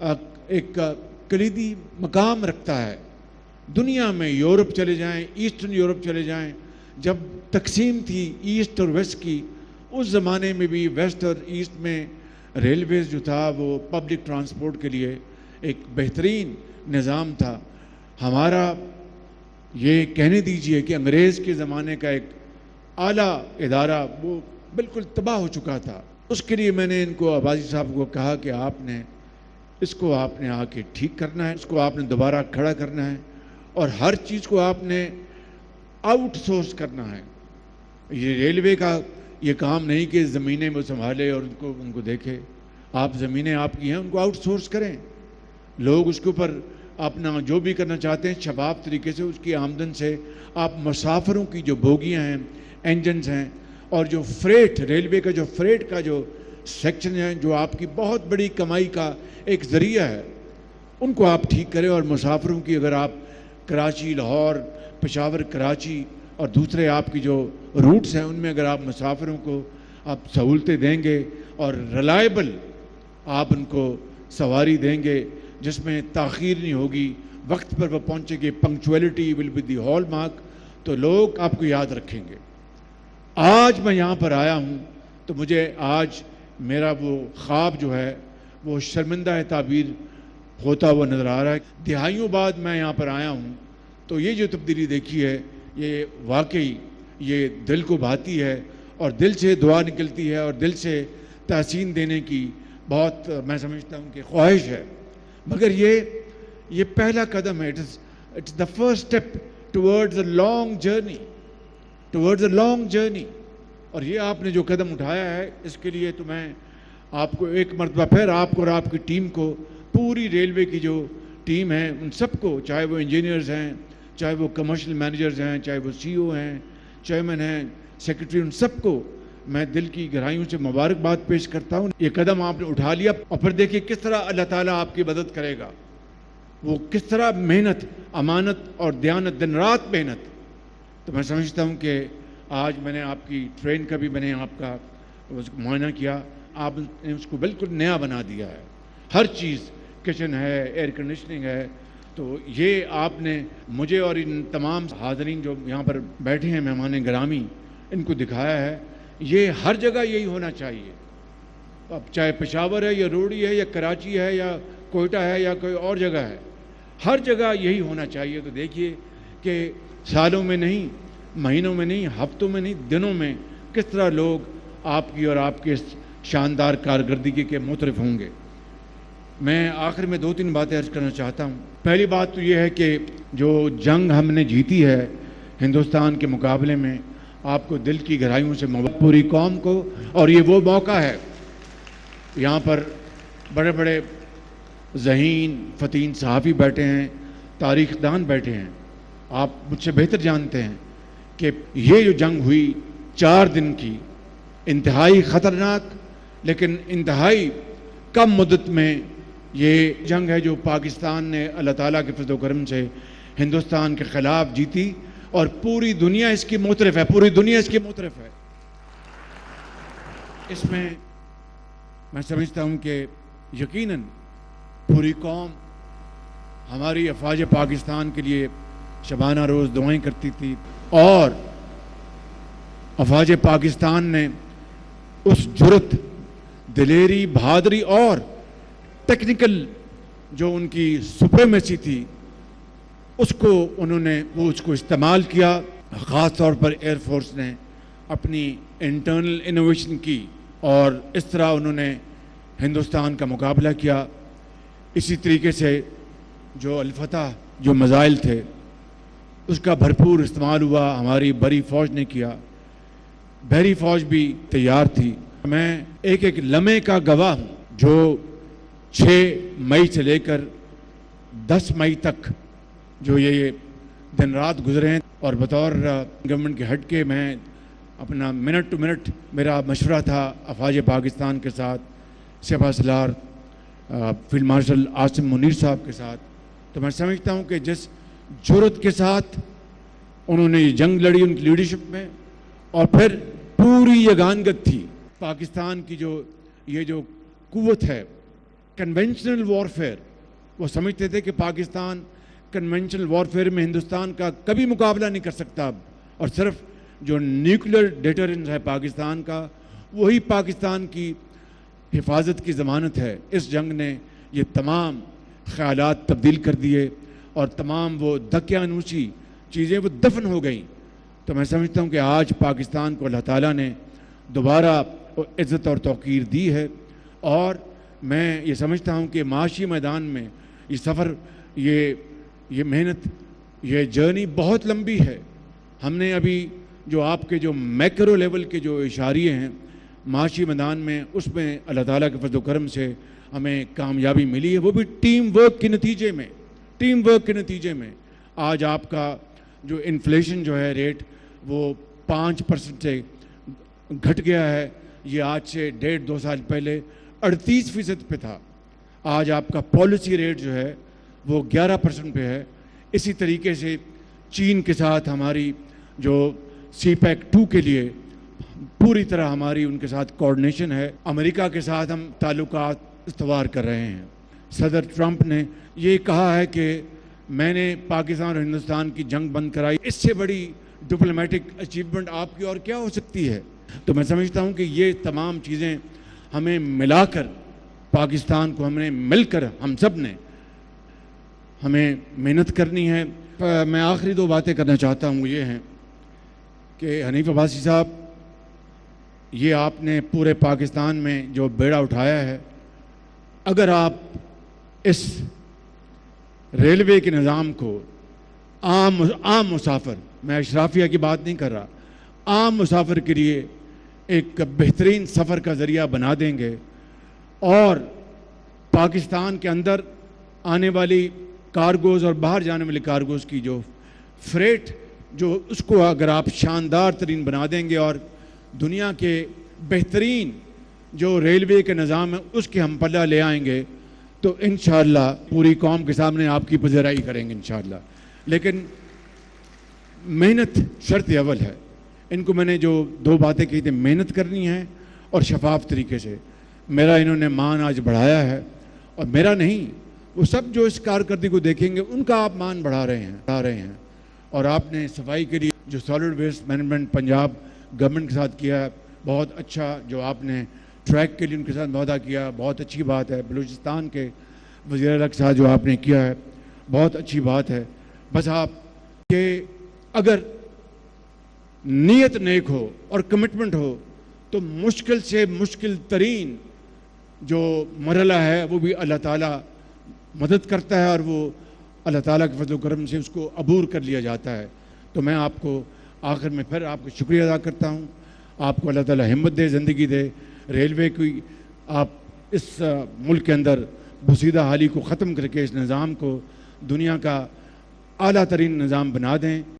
ایک کلیدی مقام رکھتا ہے دنیا میں. یورپ چلے جائیں، ایسٹرن یورپ چلے جائیں، جب تقسیم تھی ایسٹ اور ویسٹ کی، اس زمانے میں بھی ویسٹ اور ایسٹ میں ریلویز جو تھا وہ پبلک ٹرانسپورٹ کے لیے ایک بہترین نظام تھا. ہمارا یہ کہنے دیجئے کہ انگریز کے زمانے کا ایک اعلیٰ ادارہ وہ بالکل تباہ ہو چکا تھا. اس کے لیے میں نے ان کو عباسی صاحب کو کہا کہ آپ نے آ کے ٹھیک کرنا ہے، اس کو آپ نے دوبارہ کھڑا کرنا ہے، اور ہر چیز کو آپ نے آؤٹ سورس کرنا ہے. یہ ریلوے کا یہ کام نہیں کہ زمینیں وہ سنبھالے اور ان کو دیکھے. آپ زمینیں آپ کی ہیں، ان کو آؤٹ سورس کریں. لوگ اس کے اوپر اپنا جو بھی کرنا چاہتے ہیں شفاف طریقے سے اس کی آمدن سے آپ مسافروں کی جو بوگیاں ہیں، انجنز ہیں، اور جو فریٹ ریلوے کا جو فریٹ کا جو سیکشن ہے جو آپ کی بہت بڑی کمائی کا ایک ذریعہ ہے، ان کو آپ ٹھیک کریں. اور مسافروں کی اگر آپ کراچی، لاہور، پشاور، کراچی اور دوسرے آپ کی جو روٹس ہیں ان میں اگر آپ مسافروں کو آپ سہولتیں دیں گے اور ریلائبل آپ ان کو سواری دیں گے جس میں تاخیر نہیں ہوگی، وقت پر وہ پہنچے گے، punctuality will be the hallmark, تو لوگ آپ کو یاد رکھیں گے. آج میں یہاں پر آیا ہوں تو مجھے آج میرا وہ خواب جو ہے وہ شرمندہ تعبیر ہوتا ہوا نظر آ رہا ہے. دہائیوں بعد میں یہاں پر آیا ہوں تو یہ جو تبدیلی دیکھی ہے یہ واقعی یہ دل کو بھاتی ہے، اور دل سے دعا نکلتی ہے، اور دل سے تحسین دینے کی بہت میں سمجھتا ہوں کہ خواہش ہے. مگر یہ پہلا قدم ہے. It's the first step towards a long journey. اور یہ آپ نے جو قدم اٹھایا ہے اس کے لیے تو میں آپ کو ایک مرتبہ پھر آپ کو اور آپ کی ٹیم کو، پوری ریلوے کی جو ٹیم ہے ان سب کو، چاہے وہ انجینئرز ہیں، چاہے وہ کمرشل مینیجرز ہیں، چاہے وہ سی او ہیں، چیئرمین ہیں، سیکرٹری، ان سب کو میں دل کی گہرائیوں سے مبارکباد پیش کرتا ہوں. یہ قدم آپ نے اٹھا لیا، اور پھر دیکھیے کس طرح اللہ تعالیٰ آپ کی مدد کرے گا. وہ کس طرح محنت، امانت اور دیانت، دن رات محنت. تو میں سمجھتا ہوں کہ آج میں نے آپ کی ٹرین کا بھی میں نے آپ کا معائنہ کیا، آپ نے اس کو بالکل نیا بنا دیا ہے. ہر چیز، کچن ہے، ایئر کنڈیشننگ ہے. تو یہ آپ نے مجھے اور ان تمام حاضرین جو یہاں پر بیٹھے ہیں مہمان گرامی، ان کو دکھایا ہے. یہ ہر جگہ یہی ہونا چاہیے. اب چاہے پشاور ہے یا روڑی ہے یا کراچی ہے یا کوئٹہ ہے یا کوئی اور جگہ ہے، ہر جگہ یہی ہونا چاہیے. تو دیکھیے کہ سالوں میں نہیں، مہینوں میں نہیں، ہفتوں میں نہیں، دنوں میں کس طرح لوگ آپ کی اور آپ کے شاندار کارکردگی کے مترف ہوں گے. میں آخر میں 2-3 باتیں عرض کرنا چاہتا ہوں. پہلی بات تو یہ ہے کہ جو جنگ ہم نے جیتی ہے ہندوستان کے مقابلے میں، آپ کو دل کی گہرائیوں سے پوری قوم کو، اور یہ وہ موقع ہے، یہاں پر بڑے بڑے ذہین فتین صحافی بیٹھے ہیں، تاریخ دان بیٹھے ہیں. آپ مجھ سے بہتر جانتے ہیں کہ یہ جو جنگ ہوئی 4 دن کی، انتہائی خطرناک لیکن انتہائی کم مدت میں یہ جنگ ہے جو پاکستان نے اللہ تعالیٰ کے فضل و کرم سے ہندوستان کے خلاف جیتی، اور پوری دنیا اس کی معترف ہے، پوری دنیا اس کی معترف ہے. اس میں سمجھتا ہوں کہ یقیناً پوری قوم ہماری افواج پاکستان کے لیے شبانہ روز دعائیں کرتی تھی، اور افواج پاکستان نے اس جرت، دلیری، بہادری اور ٹیکنیکل جو ان کی سپریمیسی تھی اس کو انہوں نے اس کو استعمال کیا. خاص طور پر ایئر فورس نے اپنی انٹرنل انوویشن کی اور اس طرح انہوں نے ہندوستان کا مقابلہ کیا. اسی طریقے سے جو الفتح جو میزائل تھے اس کا بھرپور استعمال ہوا، ہماری بری فوج نے کیا. بحری فوج بھی تیار تھی. میں ایک ایک لمحے کا گواہ ہوں جو 6 مئی سے لے کر 10 مئی تک جو یہ دن رات گزرے ہیں. اور بطور گورنمنٹ کے ہٹ کے میں اپنا منٹ ٹو منٹ میرا مشورہ تھا افواج پاکستان کے ساتھ، سپہ سالار فیلڈ مارشل عاصم منیر صاحب کے ساتھ. تو میں سمجھتا ہوں کہ جس جرت کے ساتھ انہوں نے یہ جنگ لڑی ان کی لیڈرشپ میں، اور پھر پوری یگانگت تھی پاکستان کی، جو یہ جو قوت ہے کنونشنل وارفیئر، وہ سمجھتے تھے کہ پاکستان کنونشنل وارفیئر میں ہندوستان کا کبھی مقابلہ نہیں کر سکتا اب، اور صرف جو نیوکلیر ڈیٹرنس ہے پاکستان کا، وہی پاکستان کی حفاظت کی ضمانت ہے۔ اس جنگ نے یہ تمام خیالات تبدیل کر دیے اور تمام وہ دقیانوسی چیزیں وہ دفن ہو گئیں۔ تو میں سمجھتا ہوں کہ آج پاکستان کو اللہ تعالیٰ نے دوبارہ عزت اور توقیر دی ہے، اور میں یہ سمجھتا ہوں کہ معاشی میدان میں یہ سفر، یہ محنت، یہ جرنی بہت لمبی ہے۔ ہم نے ابھی جو آپ کے جو میکرو لیول کے جو اشاریے ہیں معاشی میدان میں، اس میں اللہ تعالیٰ کے فضل و کرم سے ہمیں کامیابی ملی ہے، وہ بھی ٹیم ورک کے نتیجے میں۔ آج آپ کا جو انفلیشن جو ہے ریٹ وہ 5% سے گھٹ گیا ہے، یہ آج سے 1.5-2 سال پہلے 38% پہ تھا۔ آج آپ کا پالیسی ریٹ جو ہے وہ 11% پہ ہے۔ اسی طریقے سے چین کے ساتھ ہماری جو سی پیک 2 کے لیے پوری طرح ہماری ان کے ساتھ کوآرڈینیشن ہے۔ امریکہ کے ساتھ ہم تعلقات استوار کر رہے ہیں۔ صدر ٹرمپ نے یہ کہا ہے کہ میں نے پاکستان اور ہندوستان کی جنگ بند کرائی، اس سے بڑی ڈپلومیٹک اچیومنٹ آپ کی اور کیا ہو سکتی ہے؟ تو میں سمجھتا ہوں کہ یہ تمام چیزیں ہمیں ملا کر، پاکستان کو ہم نے مل کر، ہم سب نے ہمیں محنت کرنی ہے۔ میں آخری 2 باتیں کرنا چاہتا ہوں، یہ ہیں کہ حنیف عباسی صاحب، یہ آپ نے پورے پاکستان میں جو بیڑا اٹھایا ہے، اگر آپ اس ریلوے کے نظام کو عام مسافر، میں اشرافیہ کی بات نہیں کر رہا، عام مسافر کے لیے ایک بہترین سفر کا ذریعہ بنا دیں گے، اور پاکستان کے اندر آنے والی کارگوز اور باہر جانے والی کارگوز کی جو فریٹ، جو اس کو اگر آپ شاندار ترین بنا دیں گے اور دنیا کے بہترین جو ریلوے کے نظام ہے اس کے ہم پلہ لے آئیں گے، تو انشاءاللہ پوری قوم کے سامنے آپ کی پذیرائی کریں گے انشاءاللہ۔ لیکن محنت شرط اول ہے۔ ان کو میں نے جو 2 باتیں کہی تھی، محنت کرنی ہے اور شفاف طریقے سے۔ میرا انہوں نے مان آج بڑھایا ہے، اور میرا نہیں، وہ سب جو اس کارکردگی کو دیکھیں گے ان کا آپ مان بڑھا رہے ہیں۔ اور آپ نے صفائی کے لیے جو solid waste management Punjab government کے ساتھ کیا ہے، بہت اچھا۔ جو آپ نے ٹریک کے لیے ان کے ساتھ معاہدہ کیا، بہت اچھی بات ہے۔ بلوچستان کے وزیر اعلیٰ کے ساتھ جو آپ نے کیا ہے، بہت اچھی بات ہے۔ بس آپ کہ اگر نیت نیک ہو اور کمٹمنٹ ہو تو مشکل سے مشکل ترین جو مرحلہ ہے وہ بھی اللہ تعالیٰ مدد کرتا ہے، اور وہ اللہ تعالیٰ کے فضل و کرم سے اس کو عبور کر لیا جاتا ہے۔ تو میں آپ کو آخر میں پھر آپ کو شکریہ ادا کرتا ہوں۔ آپ کو اللہ تعالیٰ ہمت دے، زندگی دے، ریلوے کی آپ اس ملک کے اندر بسیدہ حالی کو ختم کر کے اس نظام کو دنیا کا اعلیٰ ترین نظام بنا دیں۔